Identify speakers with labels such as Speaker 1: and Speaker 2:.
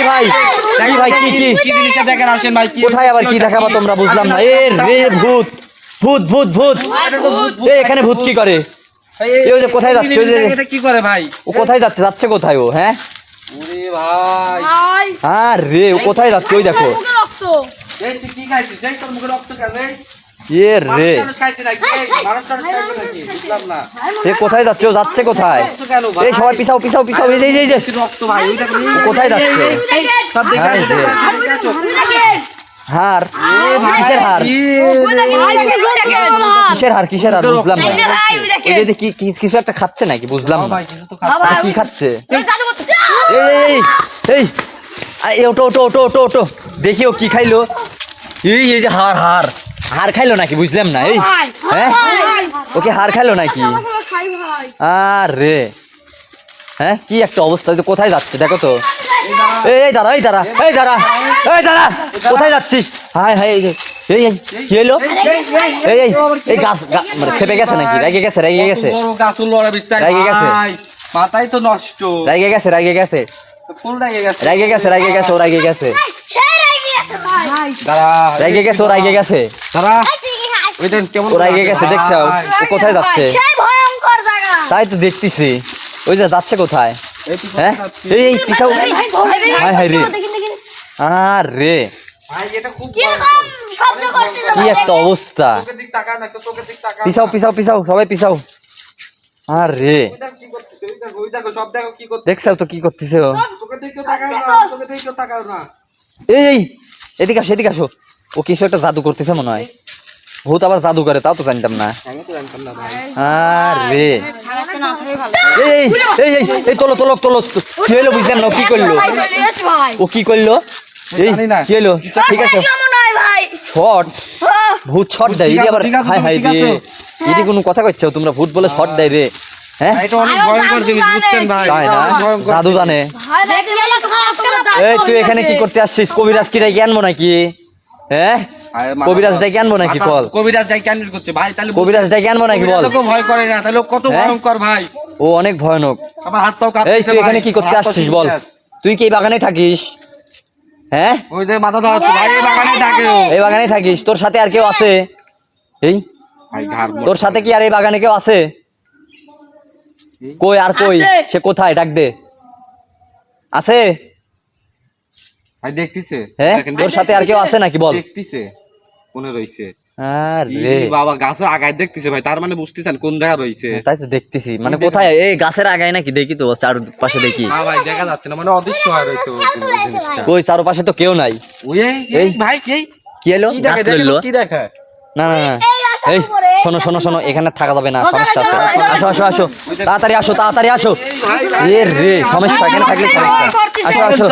Speaker 1: ভাই কি ভাই কি কি
Speaker 2: কি জিনিসটা দেখেন আসেন ভাই কি
Speaker 1: কোথায় আবার কি দেখাবা তোমরা বুঝলাম না এ রে ভূত ভূত ভূত ভূত এই এখানে ভূত কি করে এই যে কোথায় যাচ্ছে ওই যে
Speaker 2: এটা কি করে ভাই
Speaker 1: ও কোথায় যাচ্ছে যাচ্ছে কোথায় ও হ্যাঁ
Speaker 2: ওরে ভাই
Speaker 1: আরে ও কোথায় যাচ্ছে ওই দেখো
Speaker 2: এই তুই কি খাইছিস এই তোর মুখে রক্ত কেন
Speaker 1: এ রে
Speaker 2: মানুষ খাইছে নাকি মানুষ খাইছে নাকি বুঝলাম না
Speaker 1: এ কোথায় যাচ্ছে ও যাচ্ছে কোথায়
Speaker 2: রক্ত কেন ভাই
Speaker 1: এই সবাই পিছাও পিছাও পিছাও এই যে এই যে
Speaker 2: রক্ত ভাই ওই দেখো
Speaker 1: ও কোথায় যাচ্ছে
Speaker 2: সব দেখে
Speaker 1: এই যে। হার কিসের হার কিসের হার বুঝলাম না ওই যে কিছু একটা খাচ্ছে নাকি বুঝলাম না
Speaker 2: ভাই কিছু তো খাচ্ছে
Speaker 1: কি খাচ্ছে এই এই এই ওটো ওটো ওটো ওটো ওটো দেখি ও কি খাইলো এই এই যে হার হার হার খাইলো নাকি বুঝলাম না এই হ্যাঁ ওকে হার খাইলো নাকি আরে হ্যাঁ কি একটা অবস্থা যে কোথায় যাচ্ছে দেখো তো এই দাঁড়া এই দাঁড়া এই দাঁড়া এই দাঁড়া কোথায় যাচ্ছিস হাই হাই এই এই কি হলো এই এই এই গাছ মানে খেপে গেছে নাকি রেগে গেছে
Speaker 2: বড় গাছ লড়া বিশ্বাস
Speaker 1: রেগে গেছে।
Speaker 2: ভাই মাথাই তো নষ্ট
Speaker 1: রেগে গেছে
Speaker 2: ফুল রেগে গেছে
Speaker 1: ও রেগে গেছে
Speaker 2: দাঁড়া
Speaker 1: রেগে গেছে ও রেগে গেছে
Speaker 2: দাঁড়া ওই দেন কেমন
Speaker 1: ও রেগে গেছে দেখছো ও কোথায় যাচ্ছে
Speaker 3: ভয়ঙ্কর জায়গা
Speaker 1: তাই তো দেখতেছি ওই যে যাচ্ছে কোথায় হ্যাঁ এই এই পিছাও হাই হাই রে আরে
Speaker 2: ভাই এটা খুব
Speaker 3: কিরকম শব্দ করতেছে
Speaker 1: কি একটা অবস্থা
Speaker 2: চোখের দিক তাকাও না চোখের দিক তাকাও
Speaker 1: পিছাও সবাই পিছাও আরে
Speaker 2: ওই দেখো কি করতেছে ওই দেখো সব দেখো কি করতেছে
Speaker 1: দেখছো তো কি করতেছে ও
Speaker 2: চোখের দিকে তাকাও না চোখের দিকে তাকাও না
Speaker 1: এই এই এদিকে আসো ও কিছু একটা জাদু করতেছে মনে হয় ভূত আবার জাদু করে তাও তো জানতাম না
Speaker 2: আমি তো জানতাম না ভাই
Speaker 1: আরে
Speaker 3: থাকাচ্ছে না থাকাই ভালো
Speaker 1: এই এই এই এই তোলো কি হলো বুঝলাম না ও কি করলো
Speaker 3: ভাই চলে গেছে ভাই
Speaker 1: ও কি করলো এই
Speaker 2: জানি না।
Speaker 1: কি হলো ঠিক আছে
Speaker 3: কেমন হয় ভাই
Speaker 1: শট ভূত শট দেয়
Speaker 2: ঠিক
Speaker 1: এটি
Speaker 2: আছে,
Speaker 1: আবার
Speaker 2: ঠিক আছে,
Speaker 1: হাই হাই
Speaker 2: ঠিক
Speaker 1: রে
Speaker 2: আছে।
Speaker 1: এটি কোনো কথা কইছো তোমরা ভূত বলে শট দেয় রে হ্যাঁ
Speaker 2: এটা অনেক ভয়ঙ্কর জিনিস বুঝছেন ভাই
Speaker 1: তাই না
Speaker 2: ভয়ঙ্কর
Speaker 1: জাদু জানে
Speaker 3: ভাই দেখলে খারাপ
Speaker 1: এই তুই এখানে কি করতে আসছিস কবিরাজ কি ডাকি আনবো নাকি হ্যাঁ কবিরাজ ডাকি আনবো নাকি বল
Speaker 2: কবিরাজ যাই কেন করছে ভাই তাহলে
Speaker 1: কবিরাজ ডাকি আনবো নাকি বল
Speaker 2: তো ভয় করে না তাহলে ও কত
Speaker 1: হ্যাঁ?
Speaker 2: ভয়ঙ্কর ভাই
Speaker 1: ও অনেক ভয়ানক
Speaker 2: আমার হাত পাও কাঁপছে
Speaker 1: এই তুই এখানে কি করতে আসছিস বল তুই কি এই বাগানে থাকিস হ্যাঁ
Speaker 2: ওই যে মাথা ধরা ভাই এই বাগানে ডাকে ও
Speaker 1: এই বাগানে থাকিস তোর সাথে আর কেউ আছে এই
Speaker 2: ভাই ঘাড়
Speaker 1: তোর সাথে কি আর এই বাগানে কেউ আছে কই আর কই
Speaker 3: আছে।
Speaker 1: সে কোথায় ডাক দে আছে
Speaker 2: ভাই দেখতিছে
Speaker 1: হ্যাঁ তোর সাথে আর কেউ আছে নাকি বল
Speaker 2: দেখতিছে কোনে রইছে
Speaker 1: আরে
Speaker 2: বাবা গাছের আগায় দেখতিছে ভাই তার মানে বুঝতেছেন কোন জায়গা রইছে
Speaker 1: তাই তো দেখতেছি মানে কোথায় এই গাছের আগায় নাকি দেখি তো চারপাশে দেখি
Speaker 2: না ভাই দেখা যাচ্ছে না মানে অদৃশ্য হয়ে রইছে ও জিনিসটা
Speaker 1: কই চারপাশে তো কেউ নাই
Speaker 2: ওই এই
Speaker 1: এই।
Speaker 2: ভাই কি
Speaker 1: কি এলো
Speaker 2: কি
Speaker 1: গাছ
Speaker 2: দেখে
Speaker 1: লইলো
Speaker 2: কি দেখে
Speaker 1: না না না এই শোনো এখানে থাকা যাবে না সমস্যা আছে আসো তাড়াতাড়ি আসো
Speaker 2: ভাই
Speaker 1: এ রে সমস্যা এখানে থাকলে সমস্যা আসো